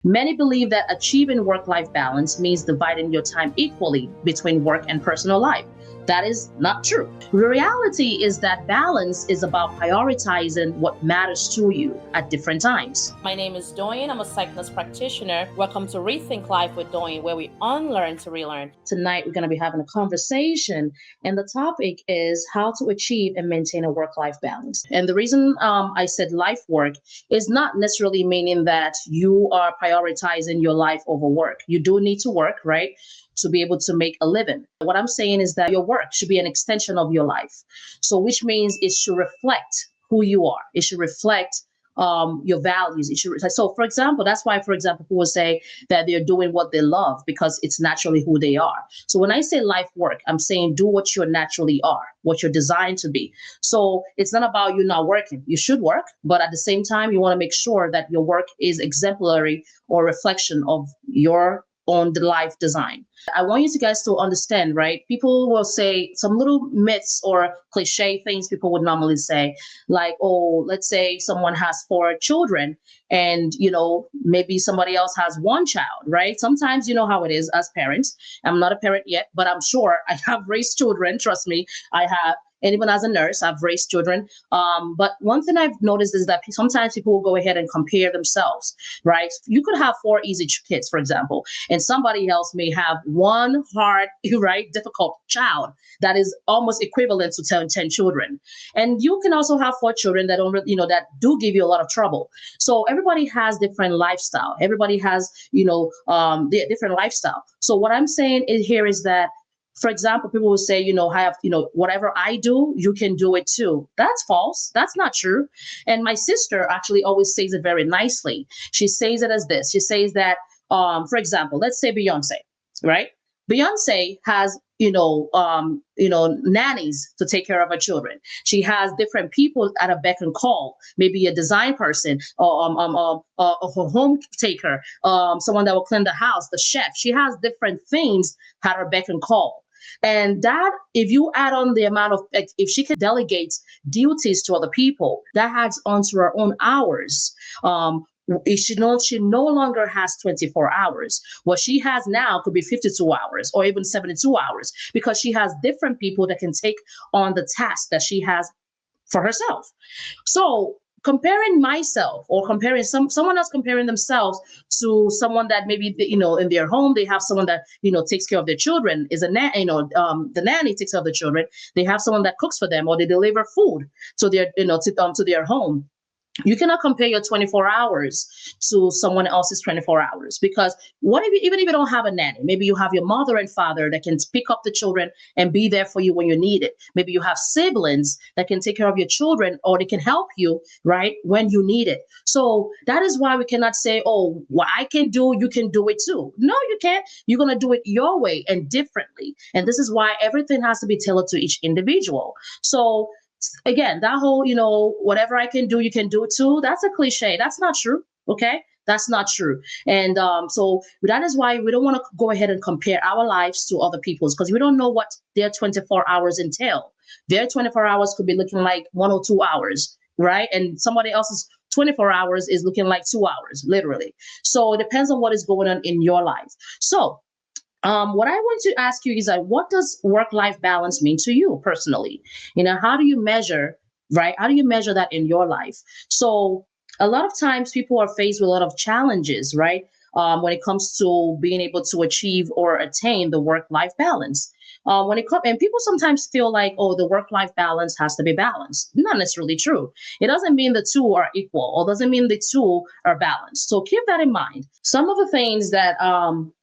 Many believe that achieving work-life balance means dividing your time equally between work and personal life. That is not true. The reality is that balance is about prioritizing what matters to you at different times. My name is Doyin. I'm a psych nurse practitioner. Welcome to Rethink Life with Doyin, where we unlearn to relearn. Tonight, we're going to be having a conversation, and the topic is how to achieve and maintain a work-life balance. And the reason I said life work is not necessarily meaning that you are prioritizing your life over work. You do need to work, right, to be able to make a living. What I'm saying is that your work should be an extension of your life. So which means it should reflect who you are. It should reflect your values. It should, so for example, that's why, for example, people will say that they're doing what they love because it's naturally who they are. So when I say life work, I'm saying do what you naturally are, what you're designed to be. So it's not about you not working. You should work, but at the same time, you want to make sure that your work is exemplary or reflection of your own life design. I want you guys to understand, right? People will say some little myths or cliche things people would normally say, like, oh, let's say someone has 4 children and, maybe somebody else has 1 child, right? Sometimes you know how it is as parents. I'm not a parent yet, but I'm sure I have raised children. Trust me, I have. And even as a nurse, I've raised children. But one thing I've noticed is that sometimes people will go ahead and compare themselves, right? You could have 4 easy kids, for example, and somebody else may have 1 hard, right, difficult child that is almost equivalent to 10 children. And you can also have 4 children that don't, that do give you a lot of trouble. So everybody has different lifestyle. Everybody has, the different lifestyle. So what I'm saying here is that, for example, people will say, I have, whatever I do, you can do it too. That's false. That's not true. And my sister actually always says it very nicely. She says it as this. She says that, for example, let's say Beyonce, right? Beyonce has, nannies to take care of her children. She has different people at a beck and call, maybe a design person, a home taker, someone that will clean the house, the chef. She has different things at her beck and call. And that, if you add on the amount of, if she can delegate duties to other people, that adds on to her own hours. She no longer has 24 hours. What she has now could be 52 hours or even 72 hours because she has different people that can take on the task that she has for herself. So comparing myself or comparing someone else comparing themselves to someone that maybe, in their home, they have someone that, takes care of their children, is the nanny takes care of the children. They have someone that cooks for them or they deliver food to their, to their home. You cannot compare your 24 hours to someone else's 24 hours because what if even if you don't have a nanny, maybe you have your mother and father that can pick up the children and be there for you when you need it. Maybe you have siblings that can take care of your children or they can help you, right, when you need it. So that is why we cannot say, oh, what I can do, you can do it too. No, you can't. You're going to do it your way and differently. And this is why everything has to be tailored to each individual. So again, that whole, whatever I can do, you can do it too. That's a cliche. That's not true. Okay. That's not true. And so that is why we don't want to go ahead and compare our lives to other people's because we don't know what their 24 hours entail. Their 24 hours could be looking like 1 or 2 hours, right? And somebody else's 24 hours is looking like 2 hours, literally. So it depends on what is going on in your life. So what I want to ask you is what does work-life balance mean to you personally? How do you measure, right? How do you measure that in your life? So a lot of times people are faced with a lot of challenges, right? When it comes to being able to achieve or attain the work-life balance. And people sometimes feel like, oh, the work-life balance has to be balanced. Not necessarily true. It doesn't mean the two are equal or doesn't mean the two are balanced. So keep that in mind. Some of the things that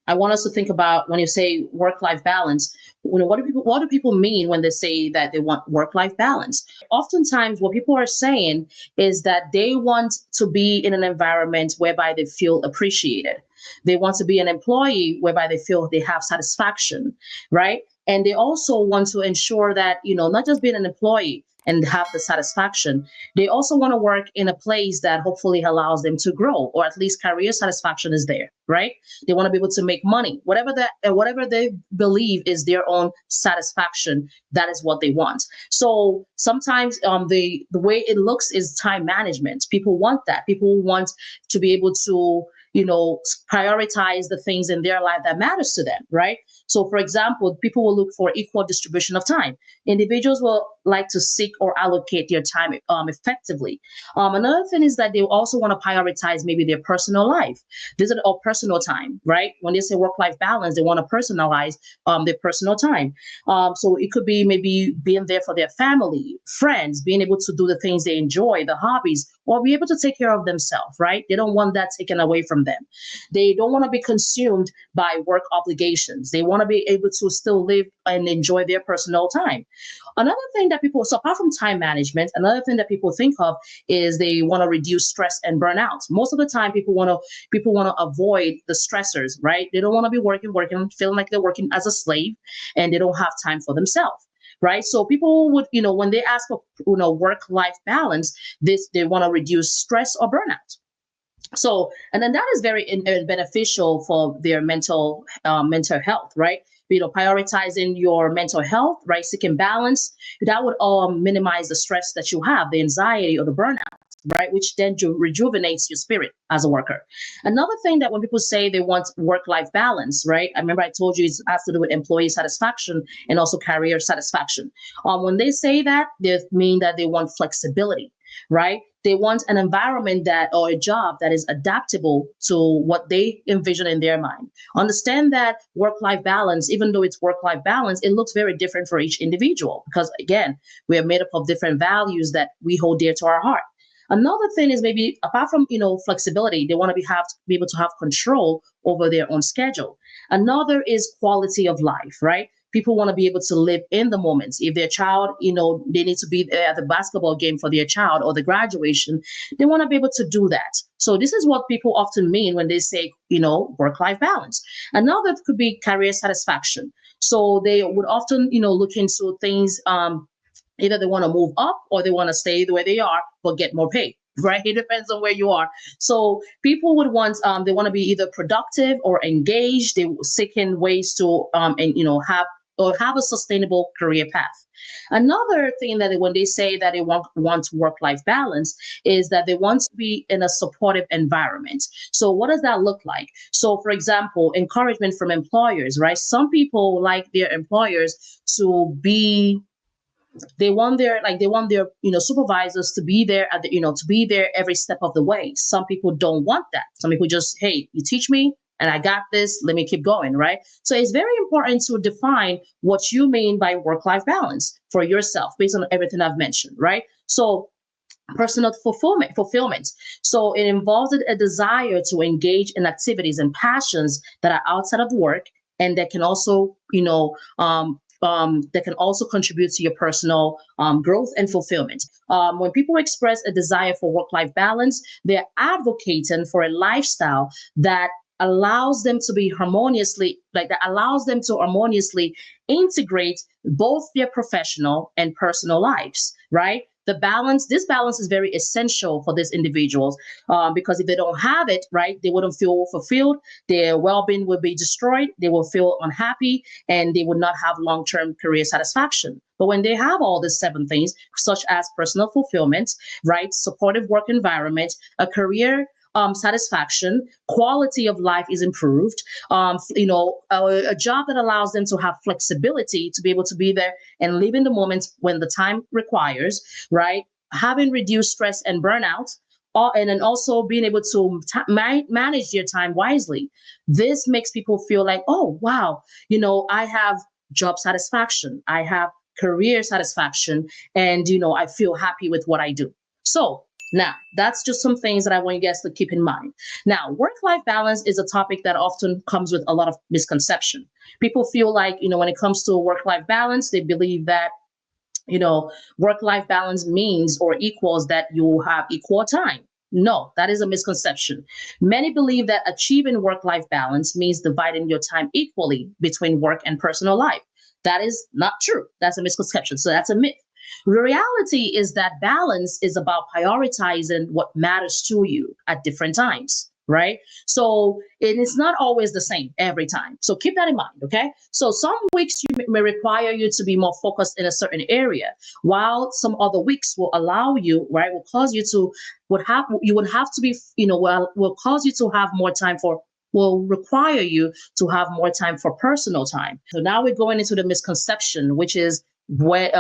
I want us to think about when you say work-life balance, what do people mean when they say that they want work-life balance? Oftentimes what people are saying is that they want to be in an environment whereby they feel appreciated. They want to be an employee whereby they feel they have satisfaction, right? And they also want to ensure that, not just being an employee and have the satisfaction, they also want to work in a place that hopefully allows them to grow, or at least career satisfaction is there, right? They want to be able to make money, whatever they believe is their own satisfaction. That is what they want. So sometimes the way it looks is time management. People want that. People want to be able to prioritize the things in their life that matters to them, right? So, for example, people will look for equal distribution of time. Individuals will like to seek or allocate their time effectively. Another thing is that they also want to prioritize maybe their personal life. This is all personal time, right? When they say work-life balance, they want to personalize their personal time. So it could be maybe being there for their family, friends, being able to do the things they enjoy, the hobbies, or be able to take care of themselves, right? They don't want that taken away from them. They don't want to be consumed by work obligations. They want to be able to still live and enjoy their personal time. Another thing that people, so apart from time management, another thing that people think of is they want to reduce stress and burnout. Most of the time, people want to avoid the stressors, right? They don't want to be working, feeling like they're working as a slave, and they don't have time for themselves. Right. So people would, when they ask for, work-life balance, they want to reduce stress or burnout. So, and then that is very beneficial for their mental health, right? Prioritizing your mental health, right? Seeking balance, that would minimize the stress that you have, the anxiety or the burnout, right? Which then rejuvenates your spirit as a worker. Another thing that when people say they want work-life balance, right? I remember I told you it has to do with employee satisfaction and also career satisfaction. When they say that, they mean that they want flexibility, right? They want an environment or a job that is adaptable to what they envision in their mind. Understand that work-life balance, even though it's work-life balance, it looks very different for each individual because, again, we are made up of different values that we hold dear to our heart. Another thing is maybe apart from flexibility, they want to be able to have control over their own schedule. Another is quality of life, right? People want to be able to live in the moments. If their child, they need to be there at the basketball game for their child or the graduation, they want to be able to do that. So this is what people often mean when they say, work-life balance. Another could be career satisfaction. So they would often, look into things, either they want to move up or they want to stay the way they are, but get more pay. Right? It depends on where you are. So people would want, they want to be either productive or engaged. They seeking ways to, have a sustainable career path. Another thing that when they say that they want work-life balance is that they want to be in a supportive environment. So what does that look like? So for example, encouragement from employers, right? Some people like their employers to be they want their supervisors to be there to be there every step of the way. Some people don't want that. Some people just, hey, you teach me and I got this, let me keep going, right? So it's very important to define what you mean by work-life balance for yourself based on everything I've mentioned, right? So personal fulfillment. So it involves a desire to engage in activities and passions that are outside of work and that can also, that can also contribute to your personal growth and fulfillment. When people express a desire for work-life balance, they're advocating for a lifestyle that allows them to harmoniously integrate both their professional and personal lives, right? This balance is very essential for these individuals because if they don't have it, right, they wouldn't feel fulfilled. Their well-being will be destroyed. They will feel unhappy and they would not have long-term career satisfaction. But when they have all these 7 things, such as personal fulfillment, right, supportive work environment, a career satisfaction, quality of life is improved, a job that allows them to have flexibility to be able to be there and live in the moment when the time requires, right? Having reduced stress and burnout, and then also being able to manage their time wisely. This makes people feel like, oh, wow, I have job satisfaction, I have career satisfaction, and, I feel happy with what I do. So now, that's just some things that I want you guys to keep in mind. Now, work-life balance is a topic that often comes with a lot of misconception. People feel like, when it comes to work-life balance, they believe that, work-life balance means or equals that you have equal time. No, that is a misconception. Many believe that achieving work-life balance means dividing your time equally between work and personal life. That is not true. That's a misconception. So that's a myth. The reality is that balance is about prioritizing what matters to you at different times, right? So it is not always the same every time. So keep that in mind, okay? So some weeks may require you to be more focused in a certain area, while some other weeks will allow you, right, will cause you to would have to be, will cause you to have more time for will require you to have more time for personal time. So now we're going into the misconception, which is where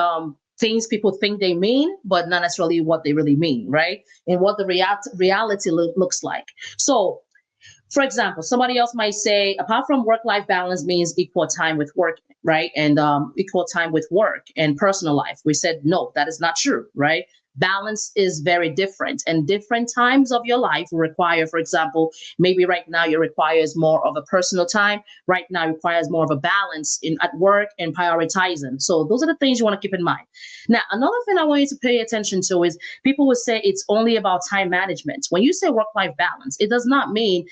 things people think they mean, but not necessarily what they really mean, right? And what the reality looks like. So, for example, somebody else might say, apart from work-life balance means equal time with work, right? And equal time with work and personal life. We said, no, that is not true, right? Balance is very different, and different times of your life require, for example, maybe right now you requires more of a personal time. Right now requires more of a balance in at work and prioritizing. So those are the things you want to keep in mind. Now, another thing I want you to pay attention to is people will say it's only about time management. When you say work-life balance, it does not mean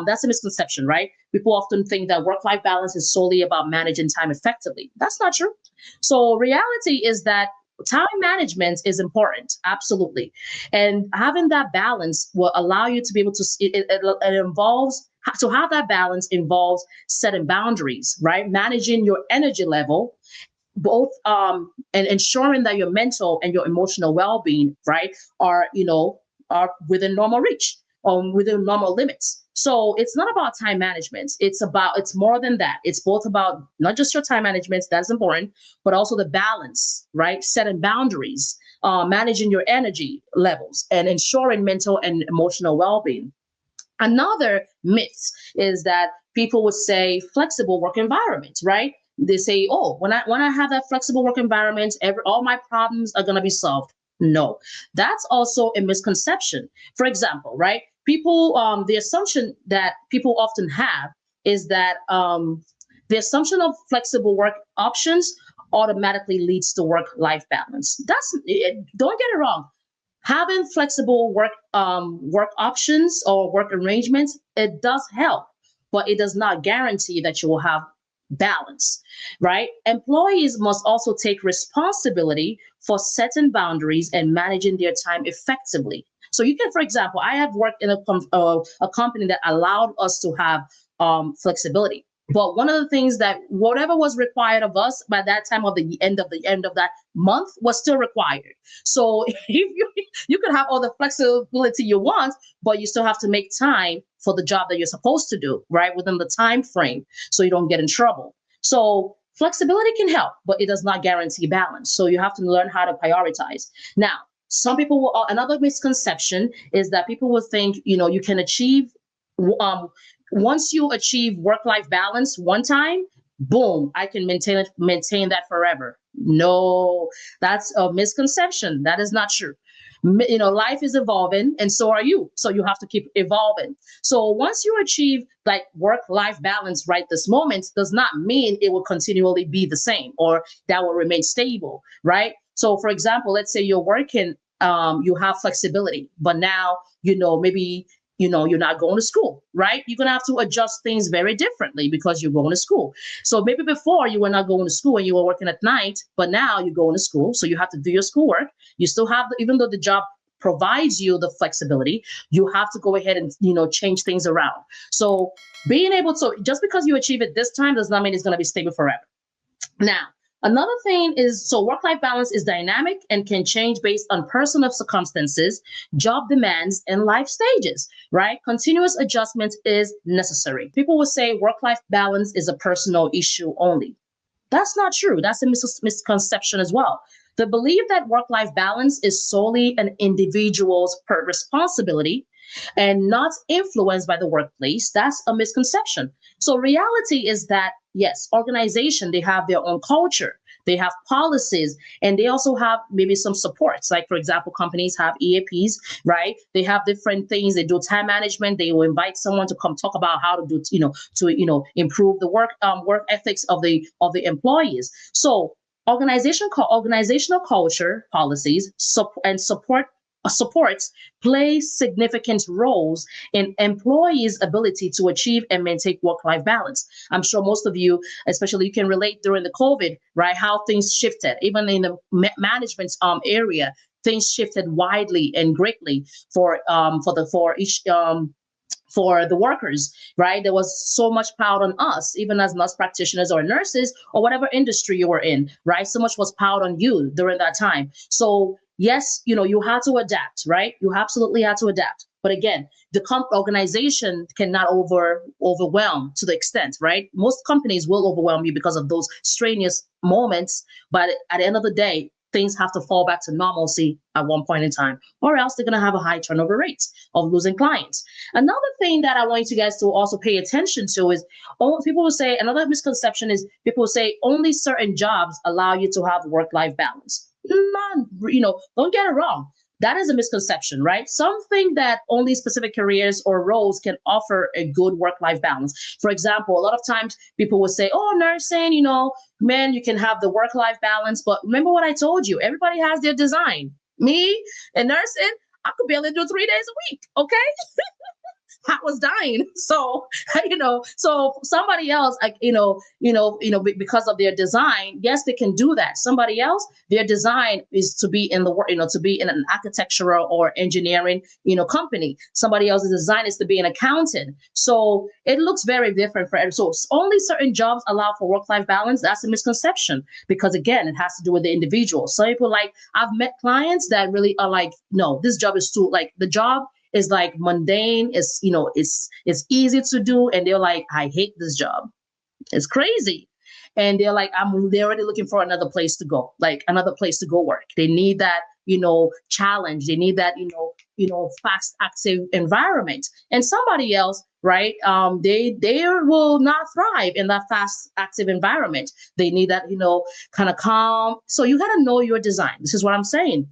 that's a misconception, right? People often think that work-life balance is solely about managing time effectively. That's not true. So reality is that time management is important, absolutely. And having that balance will allow you to be able to, it involves, to have that balance involves setting boundaries, right? Managing your energy level, both and ensuring that your mental and your emotional well-being, right, are, are within normal reach, within normal limits. So it's not about time management. It's more than that. It's both about not just your time management, that's important, but also the balance, right? Setting boundaries, managing your energy levels, and ensuring mental and emotional well-being. Another myth is that people would say flexible work environment, right? They say, oh, when I have that flexible work environment, all my problems are gonna be solved. No, that's also a misconception. For example, right? People, the assumption that people often have is that the assumption of flexible work options automatically leads to work-life balance. Don't get it wrong. Having flexible work options or work arrangements, it does help, but it does not guarantee that you will have balance, right? Employees must also take responsibility for setting boundaries and managing their time effectively. So you can, for example, I have worked in a company that allowed us to have flexibility. But one of the things that whatever was required of us by that time of the end of that month was still required. So if you could have all the flexibility you want, but you still have to make time for the job that you're supposed to do, right, within the time frame, so you don't get in trouble. So flexibility can help, but it does not guarantee balance. So you have to learn how to prioritize. Now, some people will, another misconception is that people will think, you can achieve once you achieve work-life balance one time, boom, I can maintain that forever. No, that's a misconception. That is not true. Life is evolving, and so are you. So you have to keep evolving. So once you achieve like work-life balance right this moment, does not mean it will continually be the same or that will remain stable, right? So for example, let's say you're working, you have flexibility, but now, maybe you're not going to school, right? You're going to have to adjust things very differently because you're going to school. So maybe before you were not going to school and you were working at night, but now you're going to school. So you have to do your schoolwork. You still have, even though the job provides you the flexibility, you have to go ahead and, change things around. So being able to, just because you achieve it this time does not mean it's going to be stable forever. Now, another thing is, so work-life balance is dynamic and can change based on personal circumstances, job demands, and life stages, right? Continuous adjustment is necessary. People will say work-life balance is a personal issue only. That's not true. That's a misconception as well. The belief that work-life balance is solely an individual's responsibility and not influenced by the workplace, that's a misconception. So reality is that, yes, organization, they have their own culture, they have policies, and they also have maybe some supports. Like, for example, companies have EAPs, right? They have different things. They do time management. They will invite someone to come talk about how to do, improve the work ethics of the employees. So organizational culture, policies, and supports play significant roles in employees' ability to achieve and maintain work-life balance. I'm sure most of you, especially, you can relate during the COVID, right? How things shifted, even in the management area, things shifted widely and greatly for for the workers, right? There was so much piled on us, even as nurse practitioners or nurses or whatever industry you were in, right? So much was piled on you during that time. So yes, you had to adapt, right? You absolutely had to adapt. But again, the organization cannot overwhelm to the extent, right? Most companies will overwhelm you because of those strenuous moments. But at the end of the day, things have to fall back to normalcy at one point in time, or else they're going to have a high turnover rate of losing clients. Another thing that I want you guys to also pay attention to is, people will say, another misconception is people will say only certain jobs allow you to have work-life balance. None, don't get it wrong. That is a misconception, right? Some think that only specific careers or roles can offer a good work-life balance. For example, a lot of times people will say, oh, nursing, man, you can have the work-life balance. But remember what I told you, everybody has their design. Me and nursing, I could barely do 3 days a week, okay? I was dying. So, so somebody else, because of their design, yes, they can do that. Somebody else, their design is to be in the work, to be in an architectural or engineering, company. Somebody else's design is to be an accountant. So it looks very different for everyone. So only certain jobs allow for work-life balance. That's a misconception, because again, it has to do with the individual. Some people, I've met clients that really are like, no, this job is too, the job is mundane, it's easy to do, and they're like, I hate this job. It's crazy. And they're like, they're already looking for another place to go, another place to go work. They need that, challenge. They need that, fast, active environment. And somebody else, right? They will not thrive in that fast, active environment. They need that, kind of calm. So you got to know your design. This is what I'm saying.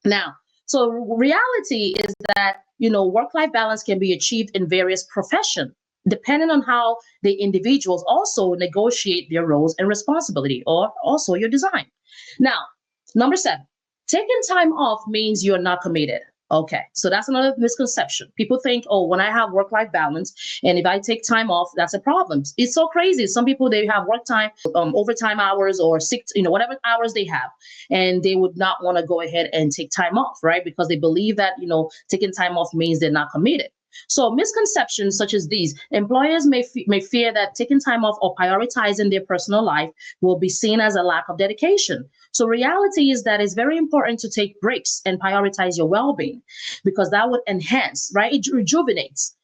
Now, so reality is that, work-life balance can be achieved in various professions, depending on how the individuals also negotiate their roles and responsibility, or also your design. Now, number 7, taking time off means you're not committed. Okay, so that's another misconception. People think, oh, when I have work-life balance, and if I take time off, that's a problem. It's so crazy. Some people, they have work time, overtime hours, or whatever hours they have, and they would not want to go ahead and take time off, right? Because they believe that, taking time off means they're not committed. So misconceptions such as these, employers may fear that taking time off or prioritizing their personal life will be seen as a lack of dedication. So reality is that it's very important to take breaks and prioritize your well-being, because that would enhance, right? It rejuvenates,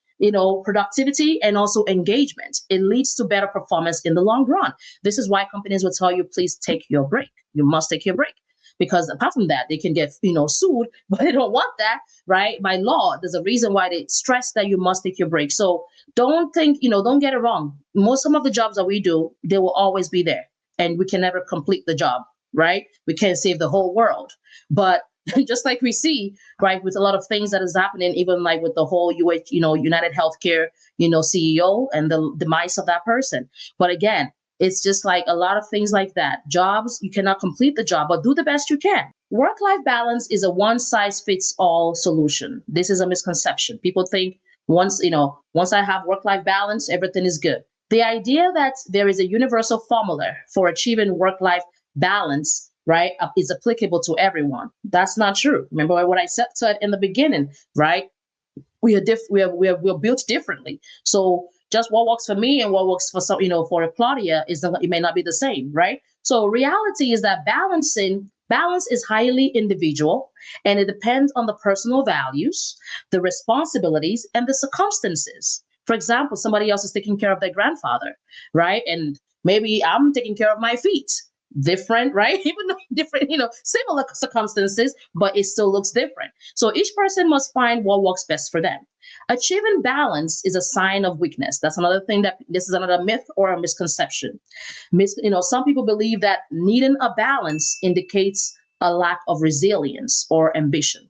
productivity and also engagement. It leads to better performance in the long run. This is why companies will tell you, please take your break. You must take your break. Because apart from that, they can get, sued, but they don't want that, right? By law, there's a reason why they stress that you must take your break. So don't think, don't get it wrong. Some of the jobs that we do, they will always be there, and we can never complete the job, right? We can't save the whole world. But just like we see, right, with a lot of things that is happening, even with the whole United Healthcare, CEO and the demise of that person. But again, it's just a lot of things like that. Jobs, you cannot complete the job, but do the best you can. Work-life balance is a one-size-fits-all solution. This is a misconception. People think once I have work-life balance, everything is good. The idea that there is a universal formula for achieving work-life balance, right, is applicable to everyone. That's not true. Remember what I said in the beginning, right? We're built differently. So just what works for me and what works for for Claudia it may not be the same, right? So reality is that balance is highly individual, and it depends on the personal values, the responsibilities, and the circumstances. For example, somebody else is taking care of their grandfather, right? And maybe I'm taking care of my feet. Different, right? Even though different, similar circumstances, but it still looks different. So each person must find what works best for them. Achieving balance is a sign of weakness. That's another thing this is another myth or a misconception. Some people believe that needing a balance indicates a lack of resilience or ambition.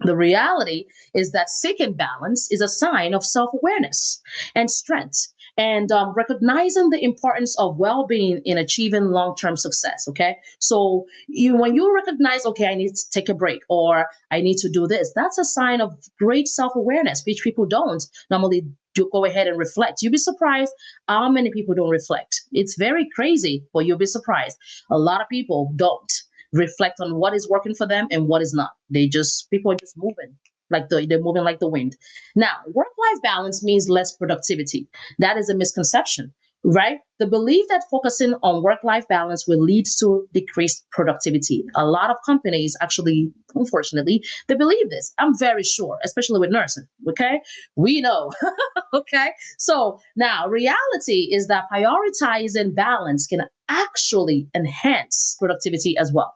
The reality is that seeking balance is a sign of self-awareness and strength, and recognizing the importance of well-being in achieving long-term success. Okay, so when you recognize, okay, I need to take a break, or I need to do this, that's a sign of great self-awareness, which people don't normally do. Go ahead and reflect. You'll be surprised how many people don't reflect. It's very crazy, but you'll be surprised. A lot of people don't reflect on what is working for them and what is not. People are just moving. like they're moving like the wind. Now, work-life balance means less productivity. That is a misconception, right? The belief that focusing on work-life balance will lead to decreased productivity. A lot of companies actually, unfortunately, they believe this. I'm very sure, especially with nursing. Okay, we know. Okay, so now reality is that prioritizing balance can actually enhance productivity as well.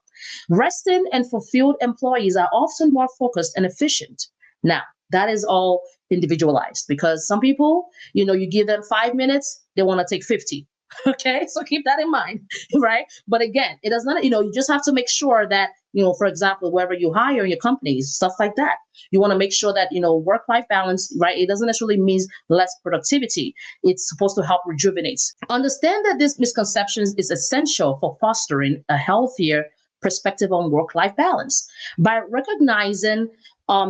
Rested and fulfilled employees are often more focused and efficient. Now, that is all individualized because some people, you give them 5 minutes, they want to take 50. Okay, so keep that in mind, right? But again, it does not, you just have to make sure that, for example, wherever you hire in your companies, stuff like that, you want to make sure that, work life balance, right? It doesn't necessarily mean less productivity. It's supposed to help rejuvenate. Understand that this misconception is essential for fostering a healthier perspective on work-life balance by recognizing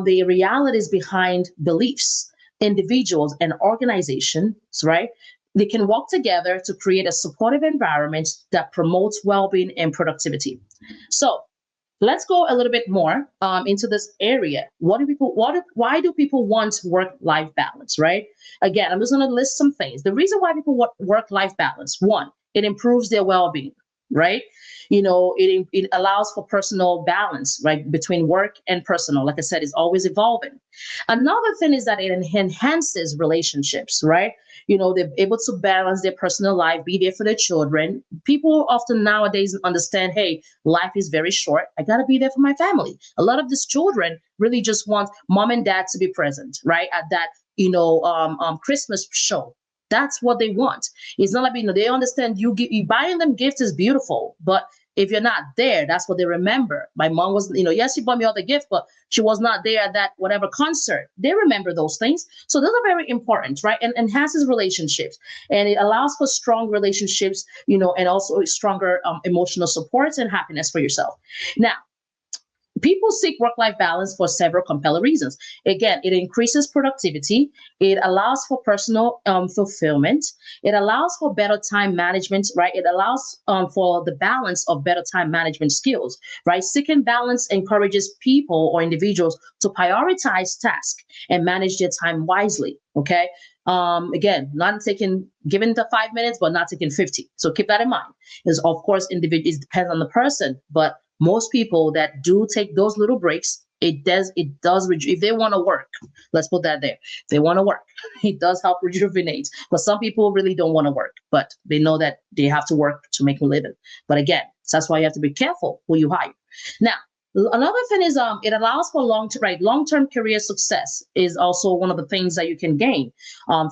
the realities behind beliefs, individuals and organizations, right? They can work together to create a supportive environment that promotes well-being and productivity. So let's go a little bit more into this area. Why do people want work-life balance, right? Again, I'm just going to list some things. The reason why people want work-life balance: one, it improves their well-being, right? It allows for personal balance, right, between work and personal. Like I said, it's always evolving. Another thing is that it enhances relationships, right? They're able to balance their personal life, be there for their children. People often nowadays understand, hey, life is very short. I got to be there for my family. A lot of these children really just want mom and dad to be present, right, at that, Christmas show. That's what they want. It's not like, they understand you buying them gifts is beautiful, but if you're not there, that's what they remember. My mom was, yes, she bought me all the gifts, but she was not there at that whatever concert. They remember those things. So those are very important, right? And enhances relationships. And it allows for strong relationships, and also stronger emotional support and happiness for yourself. Now, people seek work-life balance for several compelling reasons. Again, it increases productivity. It allows for personal fulfillment. It allows for better time management, right? It allows for the balance of better time management skills, right? Seeking balance encourages people or individuals to prioritize tasks and manage their time wisely, okay? Again, not given the 5 minutes, but not taking 50. So keep that in mind. Because of course, it depends on the person, but most people that do take those little breaks, it does if they want to work, let's put that there. If they want to work, it does help rejuvenate. But some people really don't want to work, but they know that they have to work to make a living. But again, that's why you have to be careful who you hire. Now, another thing is it allows for long-term career success is also one of the things that you can gain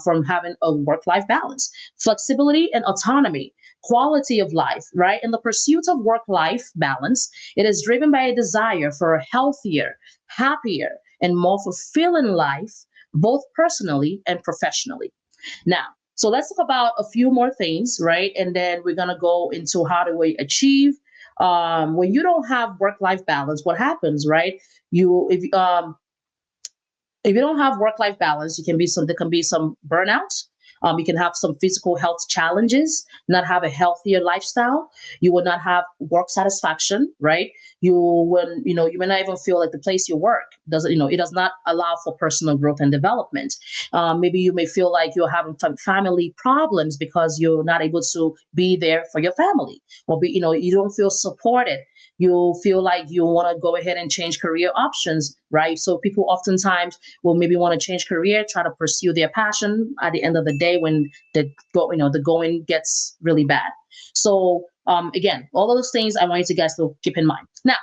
from having a work-life balance. Flexibility and autonomy, quality of life, right? In the pursuit of work-life balance, it is driven by a desire for a healthier, happier, and more fulfilling life, both personally and professionally. Now, so let's talk about a few more things, right? And then we're gonna go into how do we achieve. When you don't have work-life balance, what happens, right? If you don't have work-life balance, there can be some burnout. You can have some physical health challenges, not have a healthier lifestyle. You will not have work satisfaction, right? You may not even feel like the place you work it does not allow for personal growth and development. Maybe you may feel like you're having some family problems because you're not able to be there for your family, or you don't feel supported. You feel like you want to go ahead and change career options, right? So people oftentimes will maybe want to change career, try to pursue their passion at the end of the day when the going gets really bad. So again, all of those things I want you guys to keep in mind. Now,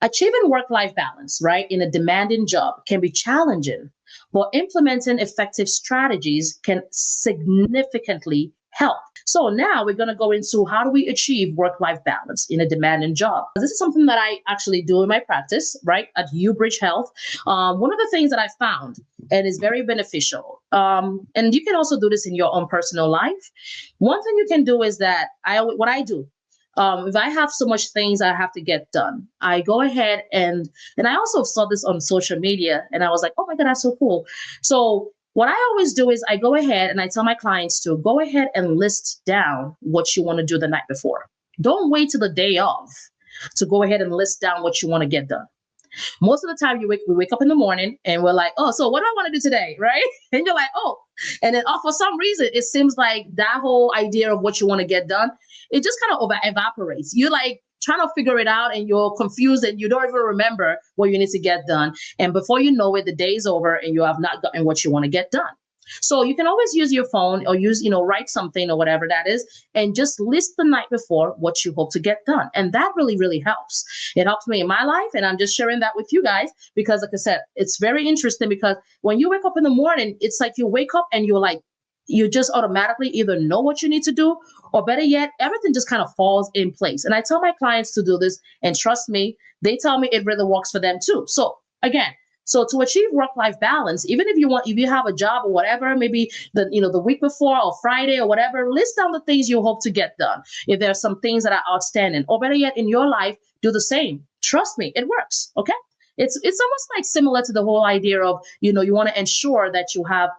achieving work-life balance, right, in a demanding job can be challenging, but implementing effective strategies can significantly help. So now we're going to go into how do we achieve work-life balance in a demanding job. This is something that I actually do in my practice, right, at UBridge Health. One of the things that I found and is very beneficial, and you can also do this in your own personal life. One thing you can do is that what I do, if I have so much things I have to get done, I go ahead and I also saw this on social media and I was like, oh my God, that's so cool. So what I always do is I go ahead and I tell my clients to go ahead and list down what you want to do the night before. Don't wait till the day of to go ahead and list down what you want to get done. Most of the time we wake up in the morning and we're like, oh, so what do I want to do today? Right? And you're like, oh, and then for some reason, it seems like that whole idea of what you want to get done, it just kind of evaporates. You're like trying to figure it out and you're confused and you don't even remember what you need to get done. And before you know it, the day's over and you have not gotten what you want to get done. So you can always use your phone or write something or whatever that is, and just list the night before what you hope to get done. And that really, really helps. It helps me in my life. And I'm just sharing that with you guys because, like I said, it's very interesting because when you wake up in the morning, it's like you wake up and you're like, you just automatically either know what you need to do, or better yet, everything just kind of falls in place. And I tell my clients to do this, and trust me, they tell me it really works for them too. So again, so to achieve work-life balance, even if you have a job or whatever, maybe the week before or Friday or whatever, list down the things you hope to get done. If there are some things that are outstanding, or better yet, in your life, do the same. Trust me, it works. Okay. It's almost like similar to the whole idea of, you want to ensure that you have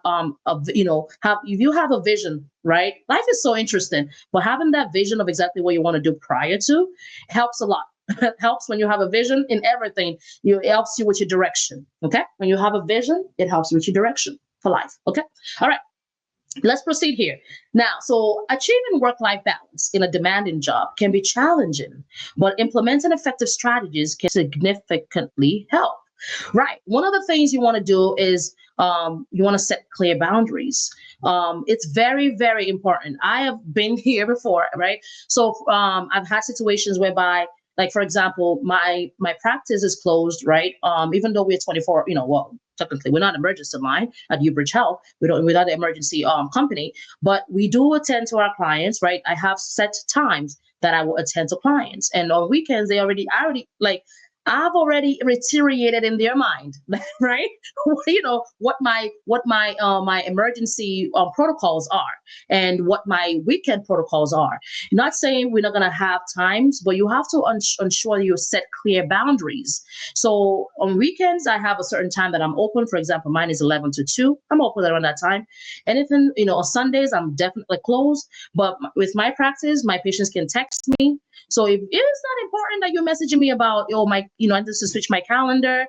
if you have a vision, right? Life is so interesting, but having that vision of exactly what you want to do prior to helps a lot. It helps when you have a vision in everything. It helps you with your direction. Okay. When you have a vision, it helps you with your direction for life. Okay. All right. Let's proceed here. Now, so achieving work-life balance in a demanding job can be challenging, but implementing effective strategies can significantly help. Right. One of the things you want to do is you want to set clear boundaries. It's very, very important. I have been here before, right? So I've had situations whereby, like, for example, my practice is closed, right? Even though we're 24, technically we're not emergency line at UBridge Health. We're not an emergency company, but we do attend to our clients, right? I have set times that I will attend to clients, and on weekends I've already reiterated in their mind, right? What my emergency protocols are and what my weekend protocols are. Not saying we're not gonna have times, but you have to ensure you set clear boundaries. So on weekends, I have a certain time that I'm open. For example, mine is 11 to 2. I'm open around that time. Anything, on Sundays, I'm definitely closed. But with my practice, my patients can text me. So if it is not important that you're messaging me about, I need to switch my calendar,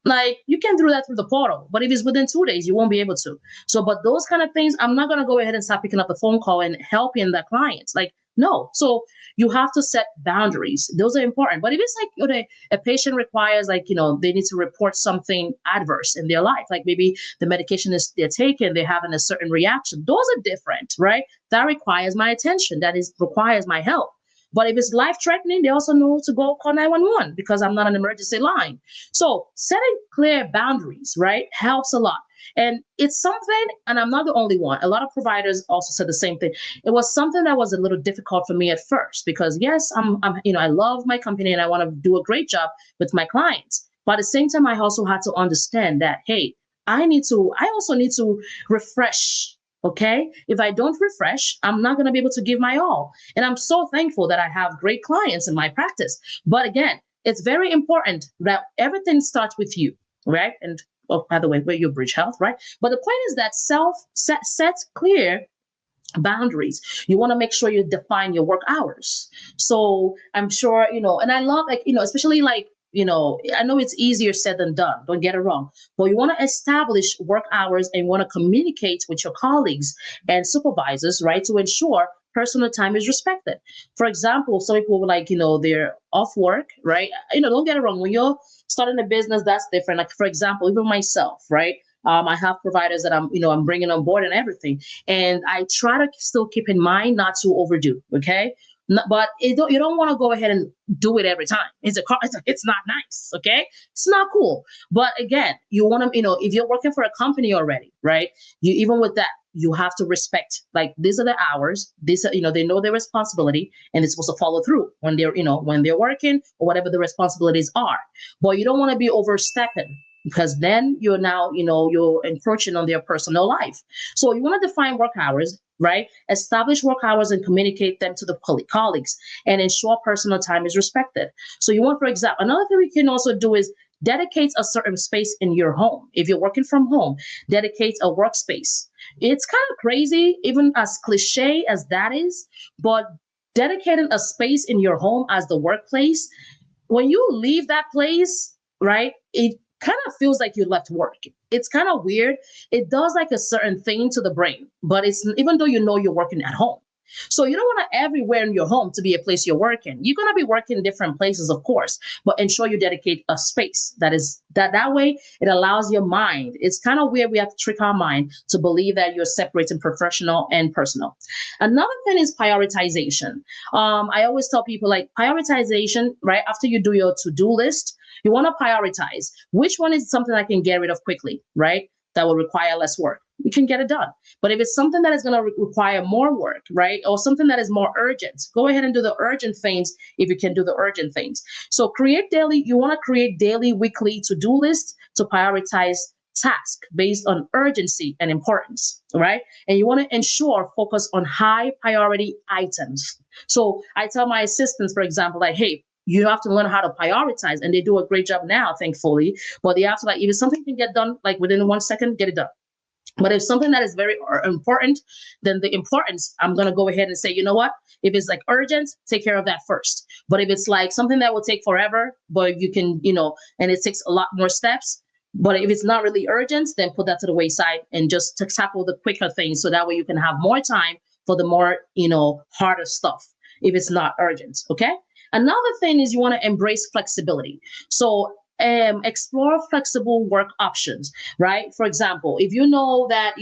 like, you can do that through the portal. But if it's within 2 days, you won't be able to. So, but those kind of things, I'm not going to go ahead and start picking up the phone call and helping the clients. Like, no. So you have to set boundaries. Those are important. But if it's like, a patient requires, they need to report something adverse in their life, like maybe the medication they're taking, they're having a certain reaction. Those are different, right? That requires my attention. Requires my help. But if it's life-threatening, they also know to go call 911 because I'm not an emergency line. So setting clear boundaries, right, helps a lot. And it's something, and I'm not the only one. A lot of providers also said the same thing. It was something that was a little difficult for me at first because, yes, I love my company and I want to do a great job with my clients. But at the same time, I also had to understand that, hey, I also need to refresh. Okay. If I don't refresh, I'm not going to be able to give my all. And I'm so thankful that I have great clients in my practice. But again, it's very important that everything starts with you, right? And by the way, we're UBridge Health, right? But the point is that set clear boundaries. You want to make sure you define your work hours. So I'm sure, and I love, especially I know it's easier said than done, don't get it wrong, but you want to establish work hours and want to communicate with your colleagues and supervisors, right, to ensure personal time is respected. For example, some people they're off work, right? Don't get it wrong. When you're starting a business, that's different. Like, for example, even myself, right? I have providers that I'm bringing on board and everything. And I try to still keep in mind not to overdo, okay? But you don't want to go ahead and do it every time. It's not nice, okay? It's not cool. But again, you want to, if you're working for a company already, right? Even with that, you have to respect, like, these are the hours. These are, they know their responsibility and it's supposed to follow through when they're working or whatever the responsibilities are. But you don't want to be overstepping, because then you're now, you're encroaching on their personal life. So you want to define work hours, right? Establish work hours and communicate them to the colleagues and ensure personal time is respected. So you want, for example, another thing we can also do is dedicate a certain space in your home. If you're working from home, dedicate a workspace. It's kind of crazy, even as cliche as that is, but dedicating a space in your home as the workplace, when you leave that place, right, it kind of feels like you left work. It's kind of weird. It does like a certain thing to the brain, but it's even though you know you're working at home. So you don't want to everywhere in your home to be a place you're working. You're going to be working in different places, of course, but ensure you dedicate a space that way it allows your mind. It's kind of weird. We have to trick our mind to believe that you're separating professional and personal. Another thing is prioritization. I always tell people like prioritization, right? After you do your to-do list, you want to prioritize which one is something I can get rid of quickly, right? That will require less work. We can get it done. But if it's something that is going to require more work, right? Or something that is more urgent, go ahead and do the urgent things if you can do the urgent things. So you want to create daily, weekly to-do lists to prioritize tasks based on urgency and importance, right? And you want to ensure focus on high priority items. So I tell my assistants, for example, like, hey, you have to learn how to prioritize, and they do a great job now, thankfully. But they have to like, if something can get done like within 1 second, get it done. But if something that is very important, then the importance, I'm going to go ahead and say, you know what? If it's like urgent, take care of that first. But if it's like something that will take forever, but you can, and it takes a lot more steps, but if it's not really urgent, then put that to the wayside and just to tackle the quicker things. So that way you can have more time for the more, harder stuff if it's not urgent. Okay. Another thing is you want to embrace flexibility. So explore flexible work options, right? For example, if you know that,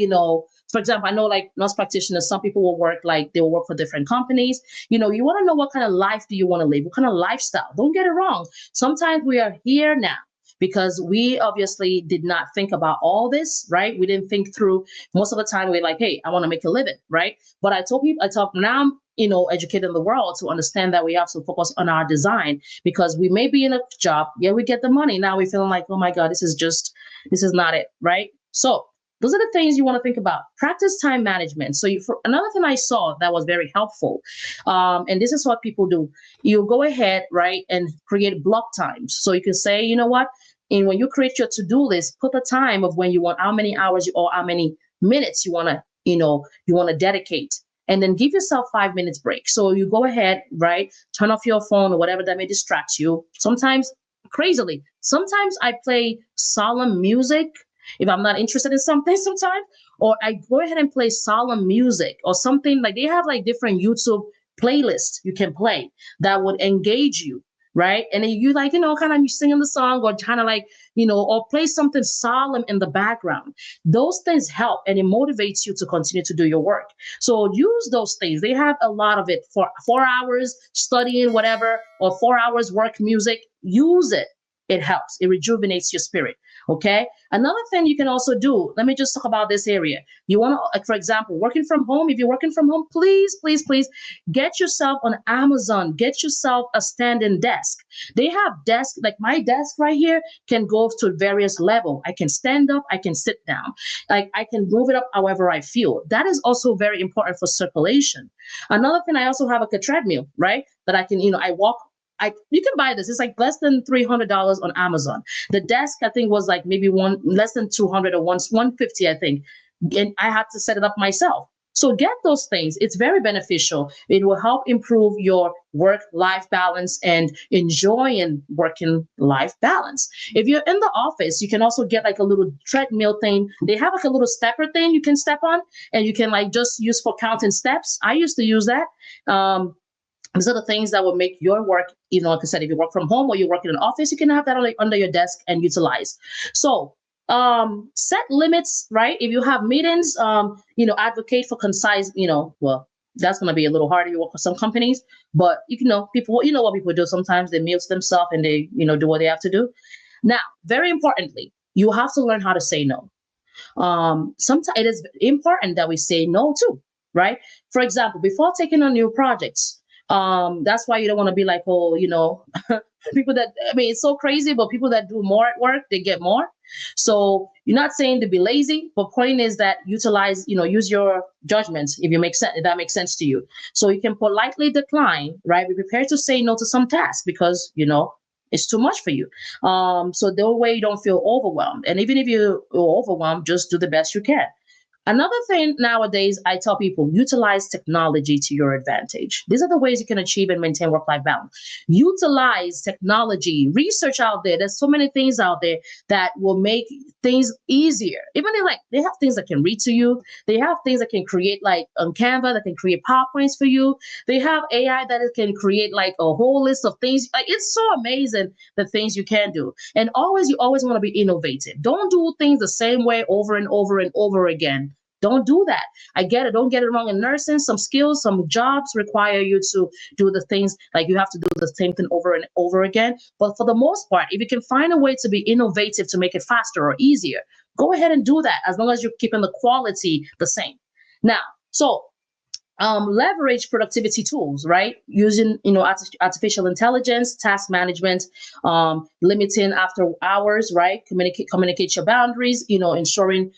for example, I know like nurse practitioners, some people will work like they will work for different companies. You want to know what kind of life do you want to live? What kind of lifestyle? Don't get it wrong. Sometimes we are here now because we obviously did not think about all this, right? We didn't think through. Most of the time we're like, hey, I want to make a living, right? But I talk now I'm educating the world to understand that we have to focus on our design, because we may be in a job, yeah, we get the money. Now we're feeling like, oh my God, this is not it, right? So those are the things you want to think about. Practice time management. So another thing I saw that was very helpful, and this is what people do. You go ahead, right, and create block times. So you can say, you know what, and when you create your to-do list, put the time of when you want, how many hours or how many minutes you want to dedicate. And then give yourself 5 minutes break. So you go ahead, right? Turn off your phone or whatever that may distract you. Sometimes I play solemn music if I'm not interested in something sometimes, or I go ahead and play solemn music or something. Like they have like different YouTube playlists you can play that would engage you, right? And then you like, kind of you singing the song or kind of like, or play something solemn in the background. Those things help and it motivates you to continue to do your work. So use those things. They have a lot of it for 4 hours studying, whatever, or 4 hours work music. Use it. It helps. It rejuvenates your spirit. Okay. Another thing you can also do, let me just talk about this area. You want to, like, for example, working from home. If you're working from home, please, please, please get yourself on Amazon, get yourself a standing desk. They have desks, like my desk right here can go to various level. I can stand up, I can sit down. Like I can move it up however I feel. That is also very important for circulation. Another thing, I also have like a treadmill, right? That I can, I walk. You can buy this. It's like less than $300 on Amazon. The desk, I think, was like maybe less than 200 or 150, I think. And I had to set it up myself. So get those things. It's very beneficial. It will help improve your work-life balance and enjoying working life balance. If you're in the office, you can also get like a little treadmill thing. They have like a little stepper thing you can step on, and you can like just use for counting steps. I used to use that. These are the things that will make your work, like I said, if you work from home or you work in an office, you can have that under your desk and utilize. So set limits, right? If you have meetings, advocate for concise, well, that's going to be a little harder. You work for some companies, but people, what people do sometimes, they mute themselves and they, do what they have to do. Now, very importantly, you have to learn how to say no. Sometimes it is important that we say no too, right? For example, before taking on new projects, that's why you don't want to be like, people that, it's so crazy, but people that do more at work, they get more. So you're not saying to be lazy, but point is that use your judgments if that makes sense to you. So you can politely decline, right? Be prepared to say no to some tasks because, it's too much for you. So that way you don't feel overwhelmed. And even if you're overwhelmed, just do the best you can. Another thing nowadays, I tell people utilize technology to your advantage. These are the ways you can achieve and maintain work life balance. Utilize technology, research out there. There's so many things out there that will make things easier. Even they have things that can read to you, they have things that can create like on Canva that can create PowerPoints for you. They have AI that it can create like a whole list of things. Like it's so amazing the things you can do. And always, you always want to be innovative. Don't do things the same way over and over and over again. Don't do that. I get it. Don't get it wrong. In nursing, some skills, some jobs require you to do the things like you have to do the same thing over and over again. But for the most part, if you can find a way to be innovative to make it faster or easier, go ahead and do that as long as you're keeping the quality the same. Now, so leverage productivity tools, right? Using artificial intelligence, task management, limiting after hours, right? Communicate your boundaries, ensuring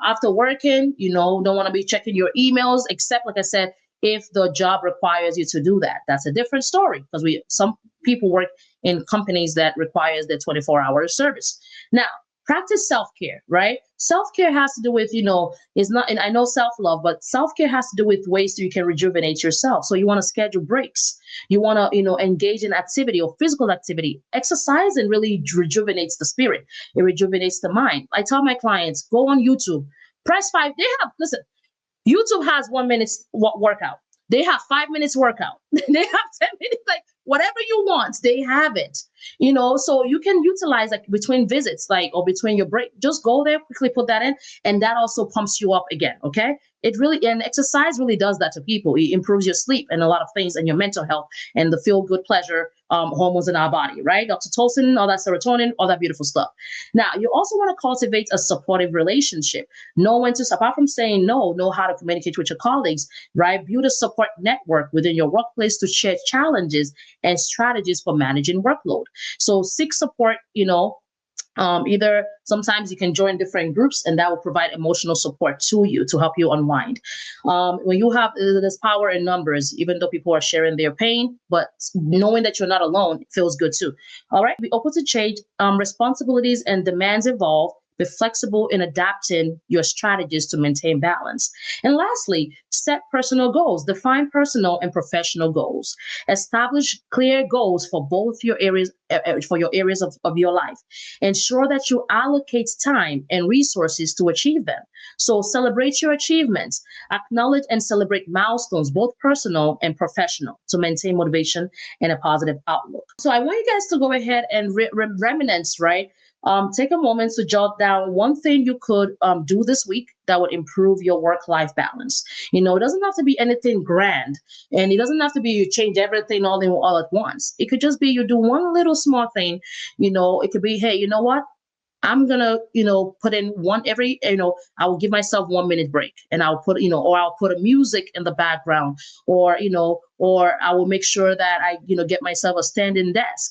after working, don't want to be checking your emails, except like I said, if the job requires you to do that. That's a different story, because some people work in companies that requires their 24-hour service. Now, practice self-care, right? Self-care has to do with, it's not, and I know self-love, but self-care has to do with ways that you can rejuvenate yourself. So you want to schedule breaks. You want to, engage in activity or physical activity. Exercising really rejuvenates the spirit. It rejuvenates the mind. I tell my clients, go on YouTube, press five. Listen, YouTube has 1 minute workout. They have 5 minutes workout. They have 10 minutes, like whatever you want, they have it. So you can utilize like between visits, like or between your break, just go there, quickly put that in, and that also pumps you up again. Okay. And exercise really does that to people. It improves your sleep and a lot of things and your mental health and the feel good pleasure hormones in our body, right? Oxytocin, all that serotonin, all that beautiful stuff. Now, you also want to cultivate a supportive relationship. Know when to, apart from saying no, know how to communicate with your colleagues, right? Build a support network within your workplace to share challenges and strategies for managing workload. So seek support, either sometimes you can join different groups and that will provide emotional support to you to help you unwind. When you have this power in numbers, even though people are sharing their pain, but knowing that you're not alone feels good too. All right, be open to change. Responsibilities and demands evolve. Be flexible in adapting your strategies to maintain balance. And lastly, set personal goals. Define personal and professional goals. Establish clear goals for both your areas, of your life. Ensure that you allocate time and resources to achieve them. So celebrate your achievements. Acknowledge and celebrate milestones, both personal and professional, to maintain motivation and a positive outlook. So I want you guys to go ahead and reminisce, right? Take a moment to jot down one thing you could do this week that would improve your work-life balance. It doesn't have to be anything grand, and it doesn't have to be you change everything all at once. It could just be you do one little small thing. It could be, hey, you know what? I'm gonna, put in I will give myself 1 minute break, and I'll put, or I'll put a music in the background, or I will make sure that I, get myself a standing desk,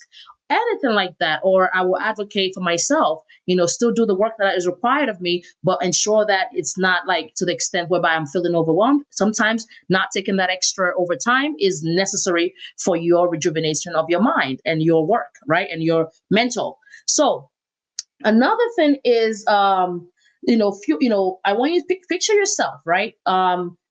anything like that. Or I will advocate for myself, still do the work that is required of me, but ensure that it's not like to the extent whereby I'm feeling overwhelmed. Sometimes not taking that extra overtime is necessary for your rejuvenation of your mind and your work, right? And your mental. So another thing is, I want you to picture yourself, right?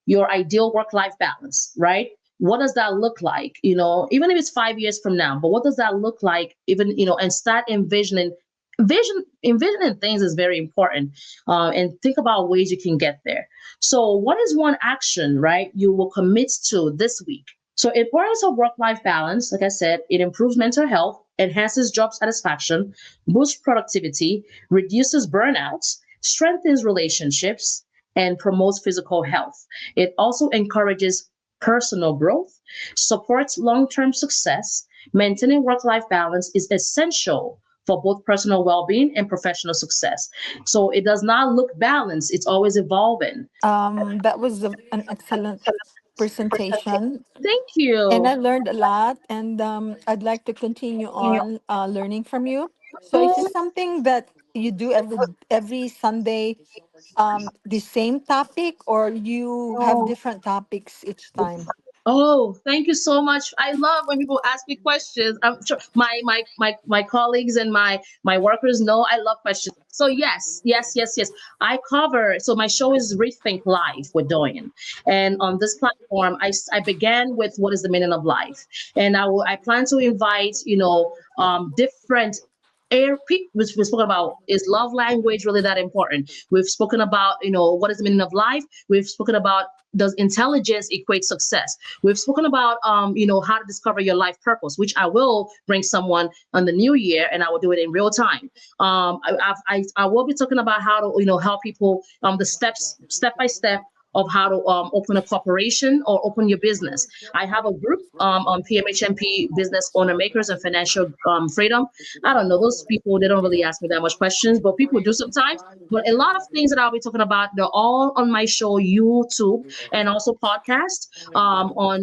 Your ideal work-life balance, right? What does that look like? Even if it's 5 years from now, but what does that look like? Even, and start envisioning. Envisioning things is very important, and think about ways you can get there. So, what is one action, right, you will commit to this week? So, importance of work-life balance, like I said, it improves mental health, enhances job satisfaction, boosts productivity, reduces burnouts, strengthens relationships, and promotes physical health. It also encourages personal growth, supports long-term success. Maintaining work-life balance is essential for both personal well-being and professional success. So it does not look balanced, it's always evolving. That was an excellent presentation, Thank and you. I learned a lot. And I'd like to continue on learning from you. So, is this something that you do every Sunday? The same topic, or you have different topics each time? Oh, thank you so much. I love when people ask me questions. I'm sure my colleagues and my workers know I love questions. So yes, yes, yes, yes. I cover. So my show is Rethink Life with Doyin, and on this platform, I began with what is the meaning of life, and I plan to invite different air we've spoken about is love language really that important. We've spoken about what is the meaning of life. We've spoken about does intelligence equate success. We've spoken about how to discover your life purpose, which I will bring someone on the new year, and I will do it in real time. I will be talking about how to help people the steps step by step of how to open a corporation or open your business. I have a group on PMHMP Business Owner Makers and Financial Freedom. I don't know, those people, they don't really ask me that much questions, but people do sometimes. But a lot of things that I'll be talking about, they're all on my show, YouTube, and also podcast.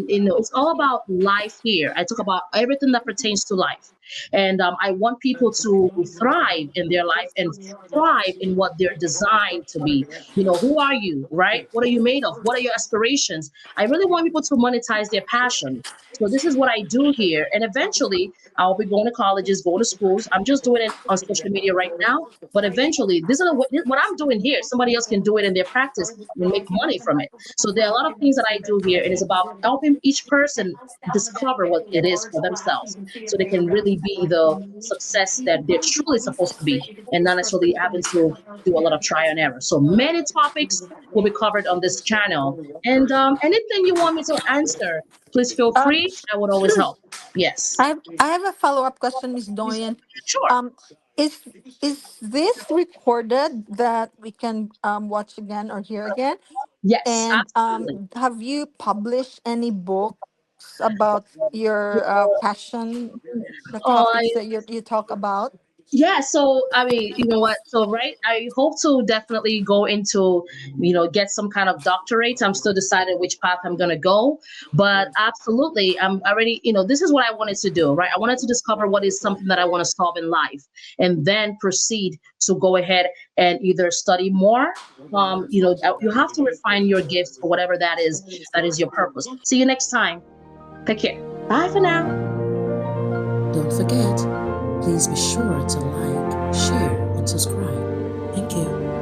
It's all about life here. I talk about everything that pertains to life. And I want people to thrive in their life and thrive in what they're designed to be. Who are you, right? What are you made of? What are your aspirations? I really want people to monetize their passion. So this is what I do here. And eventually I'll be going to colleges, going to schools. I'm just doing it on social media right now. But eventually, this is what I'm doing here. Somebody else can do it in their practice and make money from it. So there are a lot of things that I do here, and it's about helping each person discover what it is for themselves, so they can really be the success that they're truly supposed to be, and not necessarily having to do a lot of trial and error. So many topics will be covered on this channel, and anything you want me to answer, please feel Um, free. I would always help. Yes, I have a follow-up question, Miss Doyen. sure. Um, is is this recorded that we can watch again or hear again? Yes, And absolutely. have you published any books about your passion, the Oh, topics that you talk about? yeah, so I mean, you know what? So right, I hope to definitely go into, get some kind of doctorate. I'm still deciding which path I'm gonna go, but absolutely, I'm already, this is what I wanted to do, right? I wanted to discover what is something that I want to solve in life, and then proceed to go ahead and either study more. You have to refine your gifts for whatever that is your purpose. See you next time. Take care. Bye for now. Don't forget, please be sure to like, share, and subscribe. Thank you.